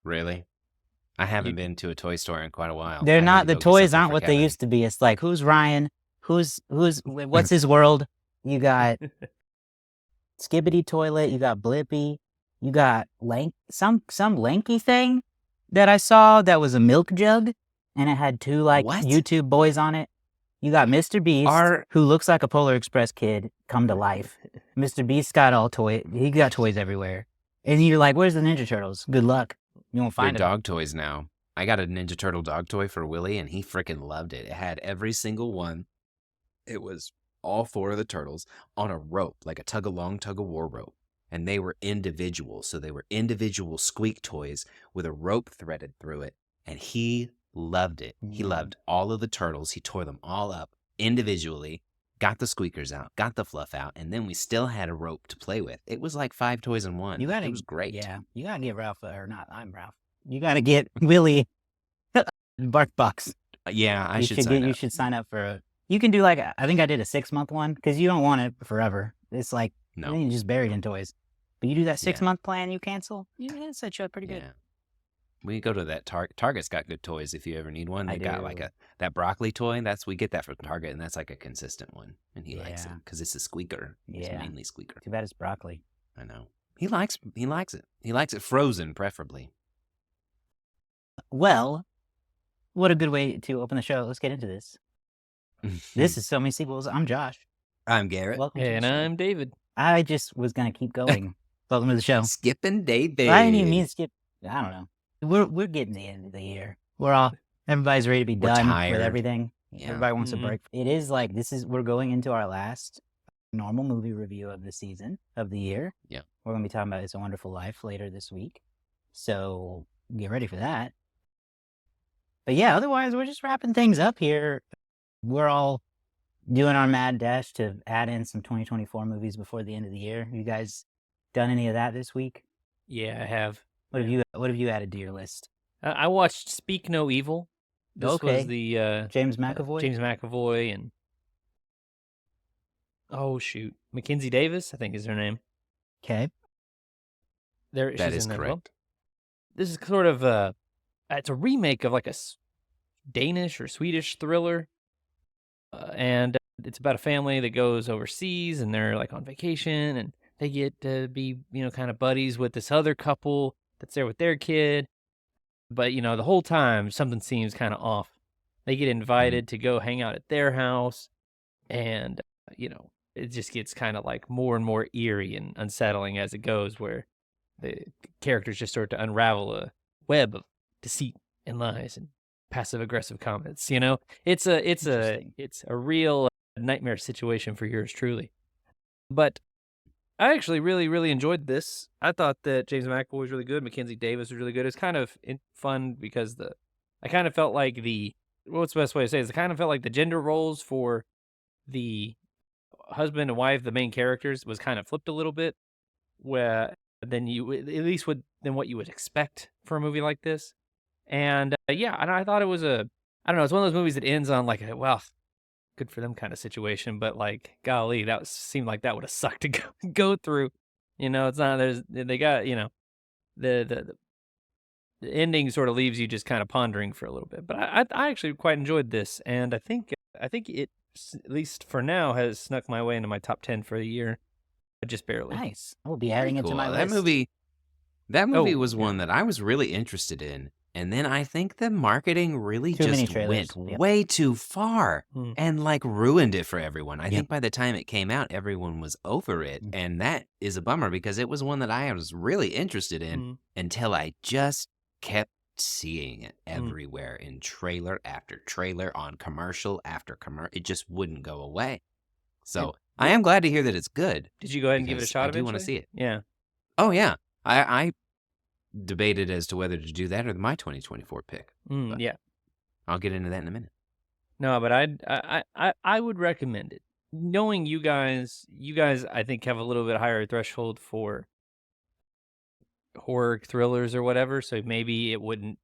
Really? I You, haven't been to a toy store in quite a while. They're I need not to the go get toys something aren't for what they Kevin. used to be. It's like who's Ryan? What's his world? You got Skibbity Toilet, you got Blippy, you got some lanky thing that I saw that was a milk jug and it had two like What? YouTube boys on it. You got Mr. Beast, Are who looks like a Polar Express kid come to life. Mr. Beast got he got toys everywhere. And you're like, where's the Ninja Turtles? Good luck. You won't they're find them. dog toys now? I got a Ninja Turtle dog toy for Willie, and he freaking loved it. It had every single one. It was all four of the turtles on a rope, like a tug-along, tug-of-war rope. And they were individual. So they were individual squeak toys with a rope threaded through it. And he loved it. He loved all of the turtles. He tore them all up individually, got the squeakers out, got the fluff out, and then we still had a rope to play with. It was like 5 toys in one. It was great. Yeah, you gotta get Ralph, or not, I'm Ralph. You gotta get Willie Bark Box. Yeah, I should You sign up. should sign up for you can do like, I think I did a 6-month one, because you don't want it forever. It's like, No. then you just buried in toys. But you do that Yeah. 6-month plan, you cancel, it set you up pretty good. Yeah. We go to that Target's got good toys if you ever need one. They got like that broccoli toy. We get that from Target, and that's like a consistent one. And he likes it because it's a squeaker. It's mainly squeaker. Too bad it's broccoli. I know. He likes it. He likes it frozen, preferably. Well, what a good way to open the show. Let's get into this. This is So Many Sequels. I'm Josh. I'm Garrett. Welcome to the and show. I'm David. I just was gonna keep going. Welcome to the show. Skipping David. I didn't even mean to skip. I don't know. We're getting the end of the year. Everybody's ready to be done with everything. Yeah. Everybody wants a break. It is like we're going into our last normal movie review of the season, of the year. Yeah. We're gonna be talking about It's a Wonderful Life later this week. So get ready for that. But yeah, otherwise we're just wrapping things up here. We're all doing our mad dash to add in some 2024 movies before the end of the year. You guys done any of that this week? Yeah, I have. What have you added to your list? I watched Speak No Evil. This was the James McAvoy. James McAvoy and Mackenzie Davis, I think is her name. Okay. She's is in there. correct. Well, this is sort of it's a remake of like a Danish or Swedish thriller, and it's about a family that goes overseas and they're like on vacation and they get to be kind of buddies with this other couple that's there with their kid. But, the whole time, something seems kind of off. They get invited to go hang out at their house, and, it just gets kind of like more and more eerie and unsettling as it goes, where the characters just start to unravel a web of deceit and lies and passive-aggressive comments, It's a real nightmare situation for yours truly. But I actually really, really enjoyed this. I thought that James McAvoy was really good. Mackenzie Davis was really good. It's kind of fun because I kind of felt like what's the best way to say it? I kind of felt like the gender roles for the husband and wife, the main characters, was kind of flipped a little bit, where than what you would expect for a movie like this. And and I thought it was it's one of those movies that ends on like good for them kind of situation, but like, golly, seemed like that would have sucked to go through. It's not, they got, the ending sort of leaves you just kind of pondering for a little bit. But I actually quite enjoyed this, and I think it, at least for now, has snuck my way into my top 10 for the year, just barely. Nice. I will be adding it to my list. That movie was one that I was really interested in. And then I think the marketing really just went way too far and like ruined it for everyone. I think by the time it came out, everyone was over it. And that is a bummer because it was one that I was really interested in until I just kept seeing it everywhere in trailer after trailer, on commercial after commercial. It just wouldn't go away. So I am glad to hear that it's good. Did you go ahead and give it a shot? I do want to see it. Yeah. Oh, yeah. I debated as to whether to do that or my 2024 pick. Yeah, I'll get into that in a minute. No, but I would recommend it. Knowing you guys, I think have a little bit higher threshold for horror thrillers or whatever, so maybe it wouldn't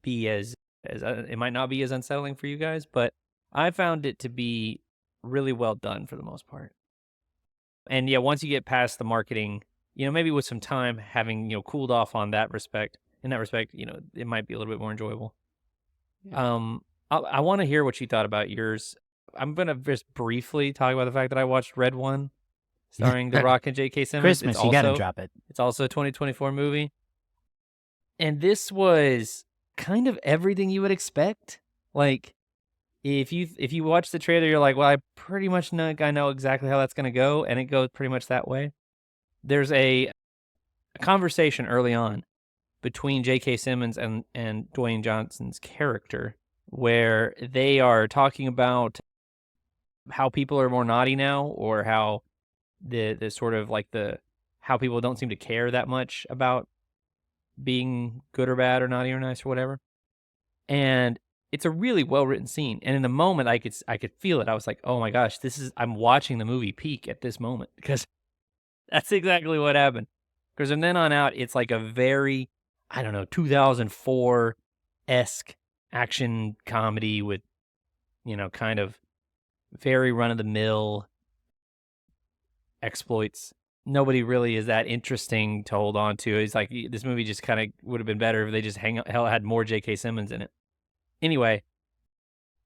be as it might not be as unsettling for you guys, but I found it to be really well done for the most part. And yeah, once you get past the marketing, maybe with some time having, cooled off on that respect, in that respect, it might be a little bit more enjoyable. Yeah. I want to hear what you thought about yours. I'm gonna just briefly talk about the fact that I watched Red One, starring The Rock and J.K. Simmons. Christmas, you gotta drop it. It's also a 2024 movie, and this was kind of everything you would expect. Like, if you watch the trailer, you're like, well, I pretty much know exactly how that's gonna go, and it goes pretty much that way. There's a conversation early on between J.K. Simmons and Dwayne Johnson's character, where they are talking about how people are more naughty now, or how the sort of like how people don't seem to care that much about being good or bad or naughty or nice or whatever. And it's a really well written scene. And in the moment, I could feel it. I was like, oh my gosh, I'm watching the movie peak at this moment, because that's exactly what happened. Because from then on out, it's like a very, 2004-esque action comedy with, kind of very run-of-the-mill exploits. Nobody really is that interesting to hold on to. It's like, this movie just kind of would have been better if they just had more J.K. Simmons in it. Anyway,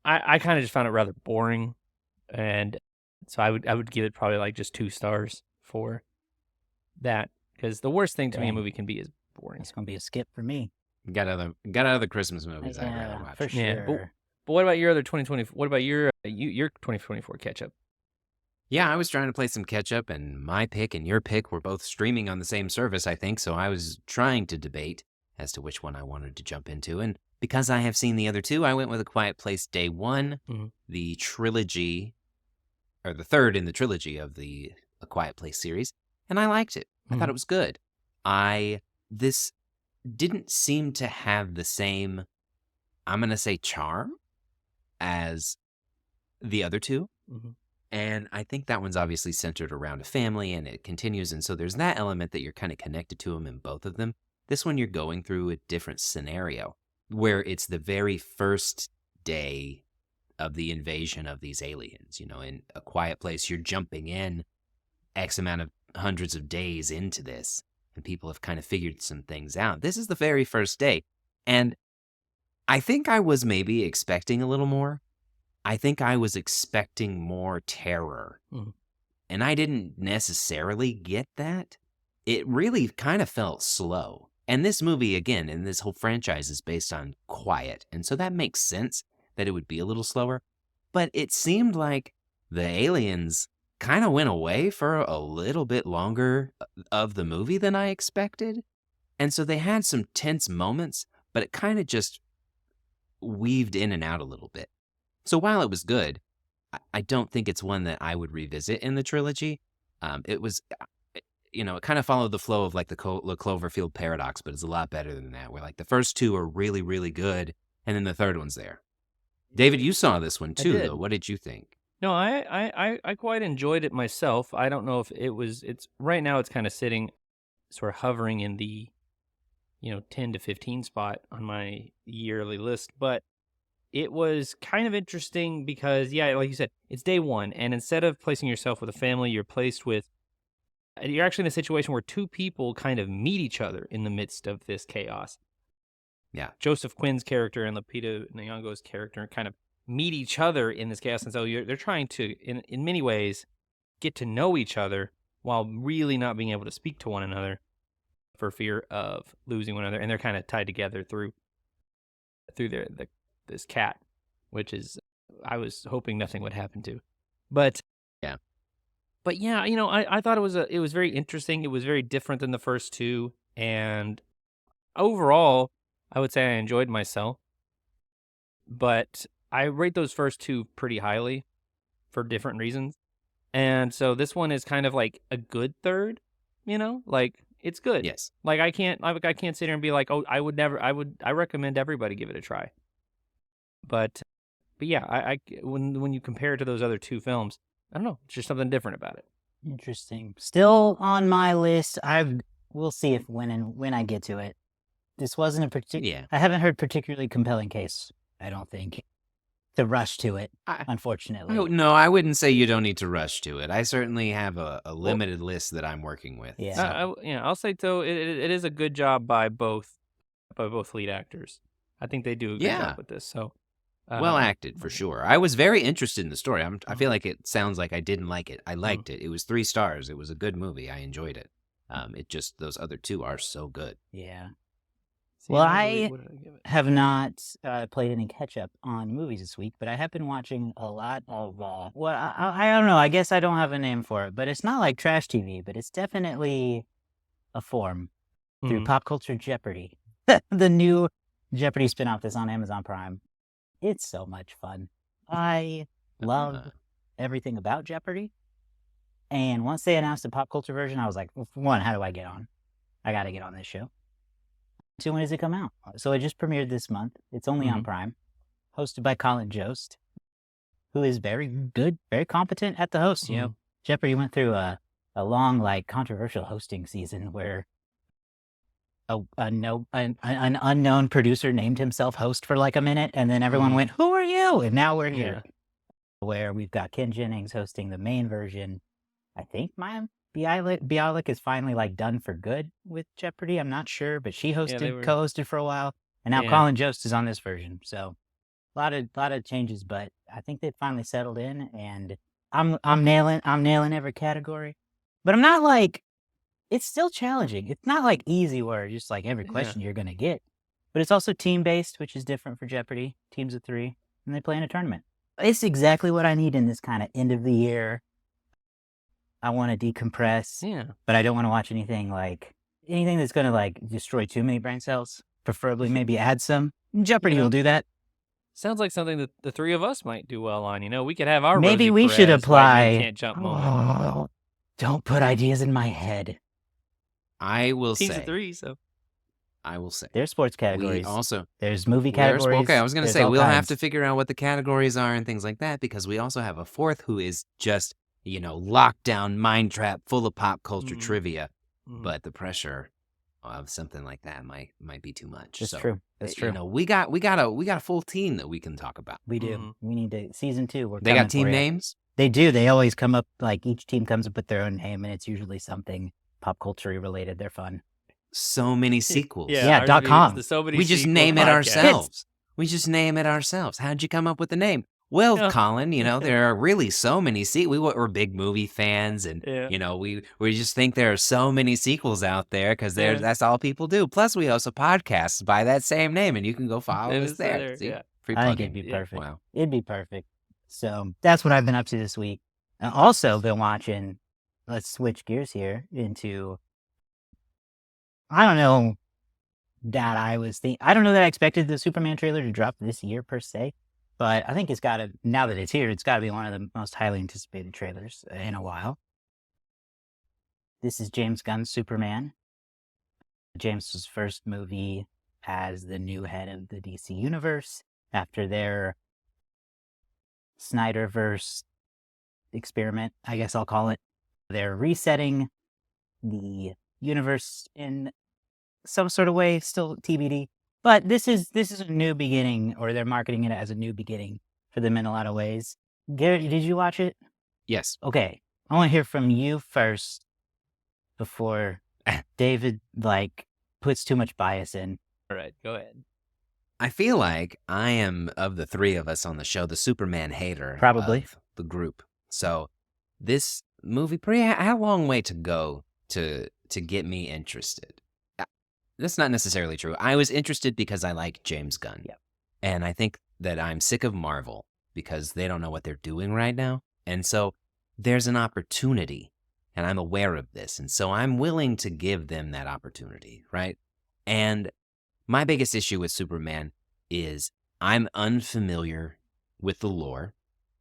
I kind of just found it rather boring, and so I would give it probably like just 2 stars for that, because the worst thing to me a movie can be is boring. It's gonna be a skip for me. Got other Christmas movies I'd rather watch. For sure. Yeah, but what about your other 2020? What about your 2024 catch up? Yeah, I was trying to play some catch up, and my pick and your pick were both streaming on the same service, I think, so I was trying to debate as to which one I wanted to jump into, and because I have seen the other two, I went with A Quiet Place Day One, the trilogy, or the third in the trilogy of the A Quiet Place series, and I liked it. I thought it was good. This didn't seem to have the same, I'm going to say, charm as the other two. And I think that one's obviously centered around a family, and it continues. And so there's that element that you're kind of connected to them in both of them. This one, you're going through a different scenario where it's the very first day of the invasion of these aliens. In A Quiet Place, you're jumping in X amount of hundreds of days into this, and people have kind of figured some things out. This is the very first day, and I think I was maybe expecting a little more. I think I was expecting more terror, and I didn't necessarily get that. It really kind of felt slow. And this movie, again, and this whole franchise is based on quiet, and so that makes sense that it would be a little slower. But it seemed like the aliens kind of went away for a little bit longer of the movie than I expected. And so they had some tense moments, but it kind of just weaved in and out a little bit. So while it was good, I don't think it's one that I would revisit in the trilogy. It was, it kind of followed the flow of like the Cloverfield paradox, but it's a lot better than that, where like the first two are really, really good, and then the third one's there. David, you saw this one too, though. What did you think? No, I quite enjoyed it myself. I don't know if it's right now it's kind of sitting, sort of hovering in the, 10 to 15 spot on my yearly list, but it was kind of interesting because, yeah, like you said, it's day one, and instead of placing yourself with a family, you're actually in a situation where 2 people kind of meet each other in the midst of this chaos. Yeah. Joseph Quinn's character and Lupita Nyong'o's character kind of meet each other in this chaos, and so they're trying to, in many ways, get to know each other while really not being able to speak to one another for fear of losing one another, and they're kind of tied together through this cat, which is I was hoping nothing would happen to, but yeah. But yeah, I thought it was very interesting. It was very different than the first two, and overall, I would say I enjoyed myself. But I rate those first two pretty highly for different reasons. And so this one is kind of like a good third, like it's good. Yes. Like I can't sit here and be like, oh, I recommend everybody give it a try. But yeah, I when you compare it to those other 2 films, I don't know, it's just something different about it. Interesting. Still on my list. We'll see if when I get to it. This wasn't a particular. Yeah. I haven't heard particularly compelling case, I don't think, to rush to it, unfortunately. No, I wouldn't say you don't need to rush to it. I certainly have a limited list that I'm working with. Yeah. So. I'll say, though, it is a good job by both by both lead actors. I think they do a good Yeah. job with this. So Well acted, for sure. I was very interested in the story. I feel like it sounds like I didn't like it. I liked it. It was 3 stars. It was a good movie. I enjoyed it. It just, those other 2 are so good. Yeah. See, Well, I I have not played any catch-up on movies this week, but I have been watching a lot of, I don't know, I guess I don't have a name for it, but it's not like trash TV, but it's definitely a form through Pop Culture Jeopardy, the new Jeopardy spinoff that's on Amazon Prime. It's so much fun. I love everything about Jeopardy, and once they announced the pop culture version, I was like, well, for one, how do I get on? I got to get on this show. 2, when does it come out? So it just premiered this month. It's only on Prime. Hosted by Colin Jost, who is very good, very competent at the host. You know, Jeopardy went through a long, like, controversial hosting season where an unknown producer named himself host for like a minute, and then everyone went, "Who are you?" And now we're here, where we've got Ken Jennings hosting the main version. I think Maya Bialik is finally like done for good with Jeopardy. I'm not sure, but she co-hosted for a while, and now Colin Jost is on this version. So a lot of changes, but I think they've finally settled in, and I'm nailing every category. But I'm not like, it's still challenging. It's not like easy where just like every question you're gonna get, but it's also team based, which is different for Jeopardy. Teams of 3, and they play in a tournament. It's exactly what I need in this kind of end of the year. I want to decompress, but I don't want to watch anything that's going to like destroy too many brain cells. Preferably maybe add some. Jeopardy will do that. Sounds like something that the 3 of us might do well on. You know, we could have our maybe Rosie we Perez, should apply. Can't jump moment. Don't put ideas in my head. I will Teams say. of 3, so. I will say. There's sports categories. There's movie categories. categories. Okay, I was going to say, we'll have to figure out what the categories are and things like that, because we also have a 4th who is just, you know, lockdown, mind trap, full of pop culture trivia. But the pressure of something like that might be too much. That's true. That's true. You know, we got a full team that we can talk about. We do. We need to season 2. They got team names? They do. They always come up, like each team comes up with their own name, and it's usually something pop culture related. They're fun. So many sequels. Yeah, .com. We just name it ourselves. We just name it ourselves. How'd you come up with the name? Well, Colin, you know, there are really so many we're big movie fans, and you know, we just think there are so many sequels out there because that's all people do. Plus, we host a podcast by that same name, and you can go follow us there. See? Free I think it'd be perfect. Wow. It'd be perfect. So that's what I've been up to this week. I also been watching. Let's switch gears here into. I don't know that I expected the Superman trailer to drop this year per se. But I think now that it's here, it's got to be one of the most highly anticipated trailers in a while. This is James Gunn's Superman. James's first movie as the new head of the DC Universe after their Snyderverse experiment, I guess I'll call it. They're resetting the universe in some sort of way, still TBD. But this is a new beginning, or they're marketing it as a new beginning for them in a lot of ways. Garrett, did you watch it? Yes. Okay. I want to hear from you first before David, puts too much bias in. All right, go ahead. I feel like I am, of the 3 of us on the show, the Superman hater. Probably. Of the group. So this movie had a long way to go to get me interested. That's not necessarily true. I was interested because I like James Gunn. Yep. And I think that I'm sick of Marvel because they don't know what they're doing right now. And so there's an opportunity, and I'm aware of this. And so I'm willing to give them that opportunity, right? And my biggest issue with Superman is I'm unfamiliar with the lore.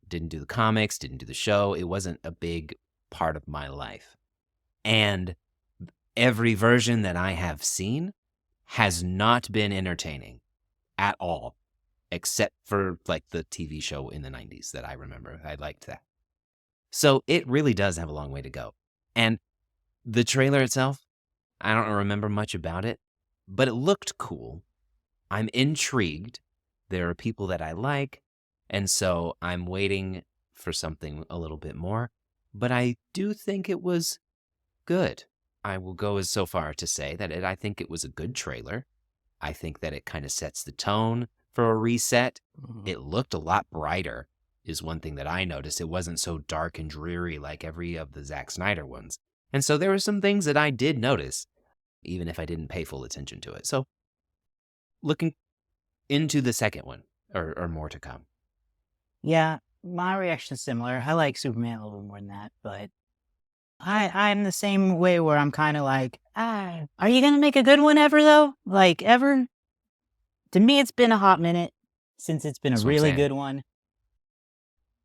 Didn't do the comics, didn't do the show. It wasn't a big part of my life. And every version that I have seen has not been entertaining at all, except for the TV show in the 90s that I remember. I liked that. So it really does have a long way to go. And the trailer itself, I don't remember much about it, but it looked cool. I'm intrigued. There are people that I like, and so I'm waiting for something a little bit more. But I do think it was good. I will go so far to say that I think it was a good trailer. I think that it kind of sets the tone for a reset. Mhm. It looked a lot brighter is one thing that I noticed. It wasn't so dark and dreary like every of the Zack Snyder ones. And so there were some things that I did notice, even if I didn't pay full attention to it. So looking into the second one, or more to come. Yeah, my reaction is similar. I like Superman a little bit more than that, but I'm the same way where I'm kind of like, are you going to make a good one ever, though? Like, ever? To me, it's been a hot minute since it's been That's a what I'm really saying. good one.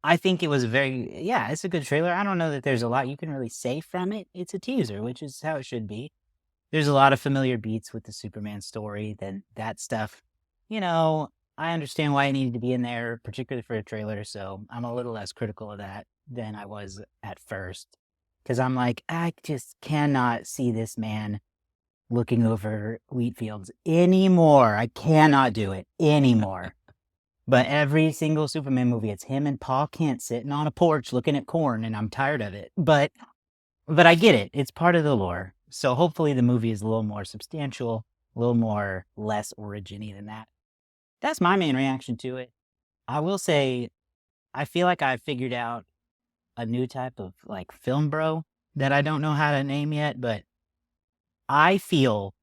I think it was it's a good trailer. I don't know that there's a lot you can really say from it. It's a teaser, which is how it should be. There's a lot of familiar beats with the Superman story, that stuff. I understand why it needed to be in there, particularly for a trailer, so I'm a little less critical of that than I was at first. Because I'm like, I just cannot see this man looking over wheat fields anymore. I cannot do it anymore. But every single Superman movie, it's him and Pa Kent sitting on a porch looking at corn, and I'm tired of it. But I get it. It's part of the lore. So hopefully the movie is a little more substantial, a little more less origin-y than that. That's my main reaction to it. I will say, I feel like I figured out a new type of like film bro that I don't know how to name yet, but I feel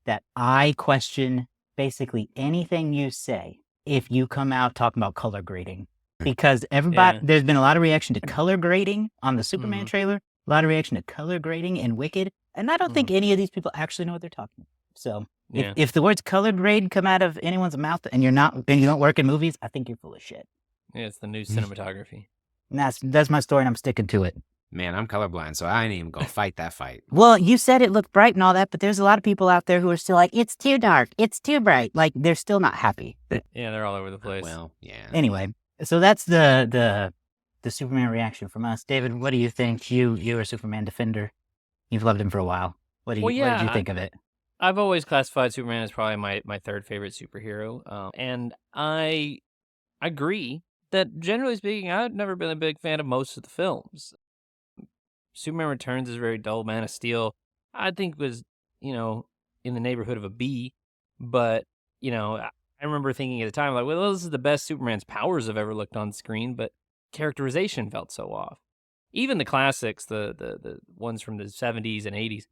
that I question basically anything you say if you come out talking about color grading. Because there's been a lot of reaction to color grading on the Superman trailer, a lot of reaction to color grading in Wicked, and I don't think any of these people actually know what they're talking about. So if the words color grade come out of anyone's mouth and you don't work in movies, I think you're full of shit. Yeah, it's the new cinematography. And that's my story, and I'm sticking to it. Man, I'm colorblind, so I ain't even gonna fight that fight. Well, you said it looked bright and all that, but there's a lot of people out there who are still like, it's too dark, it's too bright. Like, they're still not happy. Yeah, they're all over the place. Well, yeah. Anyway, so that's the Superman reaction from us. David, what do you think? You're a Superman defender. You've loved him for a while. What did you think of it? I've always classified Superman as probably my third favorite superhero. And I agree that, generally speaking, I've never been a big fan of most of the films. Superman Returns is very dull. Man of Steel, I think, was, in the neighborhood of a B. But, I remember thinking at the time, like, well, this is the best Superman's powers I've ever looked on screen, but characterization felt so off. Even the classics, the ones from the 70s and 80s,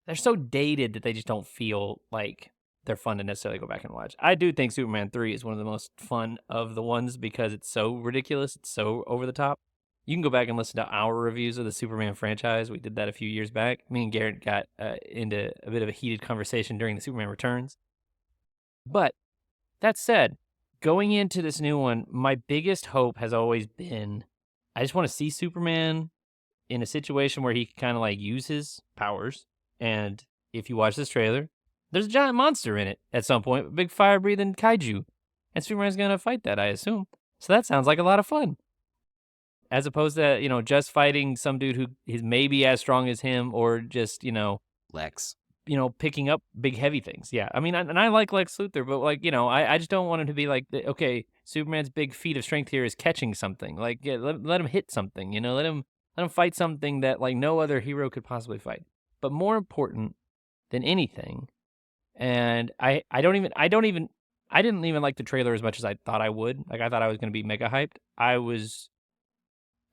they're so dated that they just don't feel like they're fun to necessarily go back and watch. I do think Superman 3 is one of the most fun of the ones because it's so ridiculous. It's so over the top. You can go back and listen to our reviews of the Superman franchise. We did that a few years back. Me and Garrett got into a bit of a heated conversation during the Superman Returns. But that said, going into this new one, my biggest hope has always been, I just want to see Superman in a situation where he can kind of like use his powers. And if you watch this trailer, there's a giant monster in it at some point, a big fire-breathing kaiju. And Superman's going to fight that, I assume. So that sounds like a lot of fun. As opposed to, just fighting some dude who is maybe as strong as him or just, Lex. Picking up big heavy things. Yeah. I mean, and I like Lex Luthor, but I just don't want him to be like, okay, Superman's big feat of strength here is catching something. Like, yeah, let him hit something, let him fight something that like no other hero could possibly fight. But more important than anything, and I didn't even like the trailer as much as I thought I would. Like, I thought I was going to be mega hyped.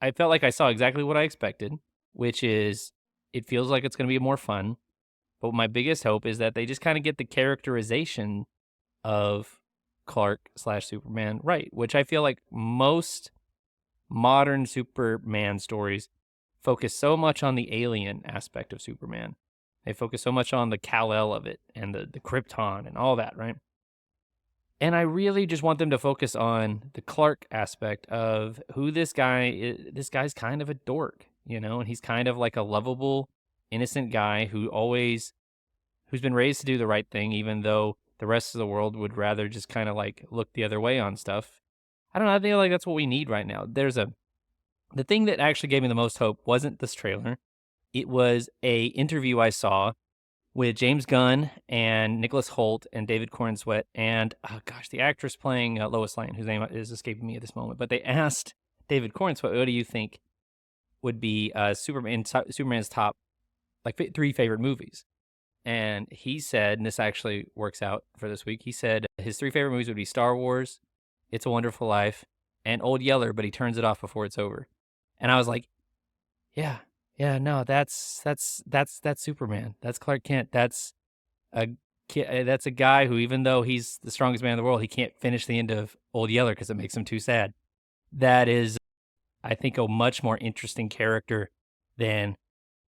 I felt like I saw exactly what I expected, which is it feels like it's going to be more fun. But my biggest hope is that they just kind of get the characterization of Clark/Superman right, which I feel like most modern Superman stories focus so much on the alien aspect of Superman. They focus so much on the Kal-El of it and the Krypton and all that, right? And I really just want them to focus on the Clark aspect of who this guy is. This guy's kind of a dork, and he's kind of like a lovable, innocent guy who's been raised to do the right thing, even though the rest of the world would rather just kind of like look the other way on stuff. I don't know. I feel like that's what we need right now. The thing that actually gave me the most hope wasn't this trailer. It was a interview I saw with James Gunn and Nicholas Hoult and David Cornsweet and, the actress playing Lois Lane, whose name is escaping me at this moment. But they asked David Cornsweet, what do you think would be Superman's top, like, 3 favorite movies? and he said, and this actually works out for this week, he said his 3 favorite movies would be Star Wars, It's a Wonderful Life, and Old Yeller, but he turns it off before it's over. And I was like, yeah, no, that's Superman. That's Clark Kent. That's a guy who, even though he's the strongest man in the world, he can't finish the end of Old Yeller because it makes him too sad. That is, I think, a much more interesting character than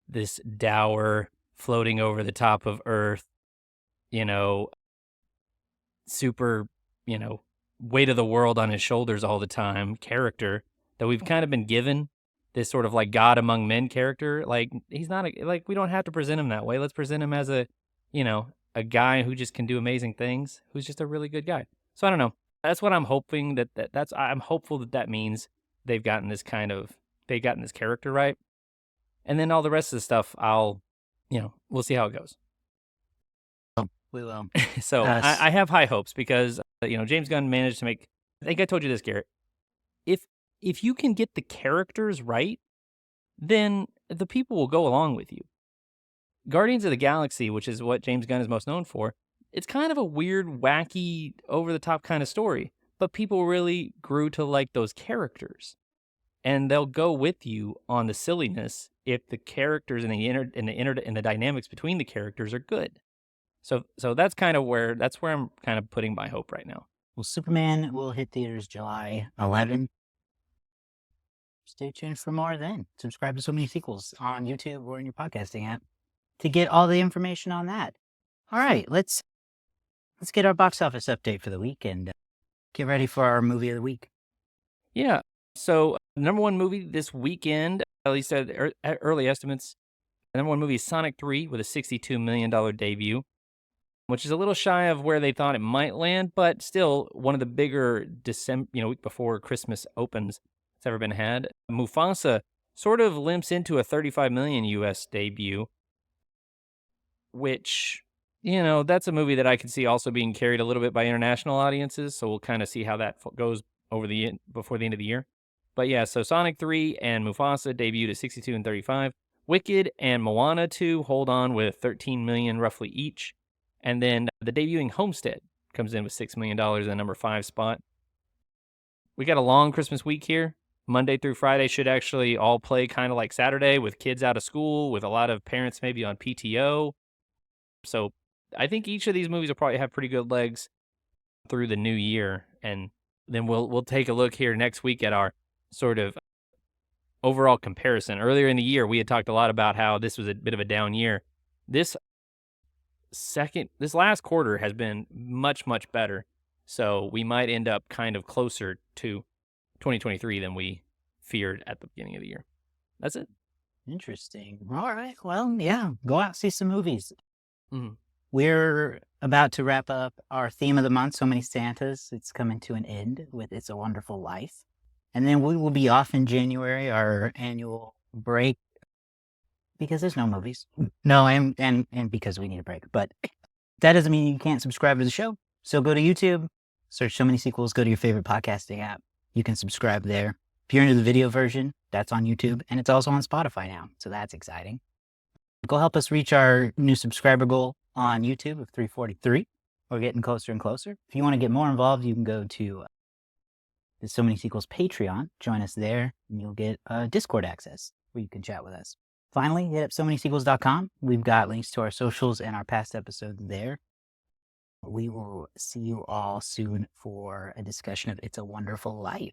this dour, floating over the top of Earth, super, weight of the world on his shoulders all the time character that we've kind of been given, this sort of like God among men character. Like, he's not we don't have to present him that way. Let's present him as a guy who just can do amazing things, who's just a really good guy. So I don't know. That's what I'm hoping I'm hopeful that means they've gotten this character right. And then all the rest of the stuff, we'll see how it goes. We will. So I have high hopes because, James Gunn managed to make, I think I told you this, Garrett. If you can get the characters right, then the people will go along with you. Guardians of the Galaxy, which is what James Gunn is most known for, it's kind of a weird, wacky, over-the-top kind of story, but people really grew to like those characters. And they'll go with you on the silliness if the characters and the dynamics between the characters are good. So that's where I'm kind of putting my hope right now. Well, Superman will hit theaters July 11. Stay tuned for more then. Subscribe to So Many Sequels on YouTube or in your podcasting app to get all the information on that. All right, let's get our box office update for the week and get ready for our movie of the week. Yeah. So, number one movie this weekend, at least at early estimates, the number one movie is Sonic 3 with a $62 million debut, which is a little shy of where they thought it might land, but still one of the bigger week before Christmas opens it's ever been had. Mufasa sort of limps into a $35 million US debut, which, that's a movie that I could see also being carried a little bit by international audiences, so we'll kind of see how that goes before the end of the year. But yeah, so Sonic 3 and Mufasa debuted at 62 and 35. Wicked and Moana 2 hold on with $13 million roughly each. And then the debuting Homestead comes in with $6 million in the number 5 spot. We got a long Christmas week here. Monday through Friday should actually all play kind of like Saturday with kids out of school, with a lot of parents maybe on PTO. So I think each of these movies will probably have pretty good legs through the new year. And then we'll take a look here next week at our sort of overall comparison. Earlier in the year, we had talked a lot about how this was a bit of a down year. This last quarter has been much, much better. So we might end up kind of closer to 2023 than we feared at the beginning of the year. That's it. Interesting. All right. Well, yeah, go out, see some movies. Mm-hmm. We're about to wrap up our theme of the month, So Many Santas. It's coming to an end with It's a Wonderful Life. And then we will be off in January, our annual break, because there's no movies. No, and because we need a break. But that doesn't mean you can't subscribe to the show. So go to YouTube, search So Many Sequels, go to your favorite podcasting app. You can subscribe there. If you're into the video version, that's on YouTube, and it's also on Spotify now. So that's exciting. Go help us reach our new subscriber goal on YouTube of 343. We're getting closer and closer. If you want to get more involved, you can go to the So Many Sequels Patreon. Join us there, and you'll get Discord access where you can chat with us. Finally, hit up SoManySequels.com. We've got links to our socials and our past episodes there. We will see you all soon for a discussion of It's a Wonderful Life.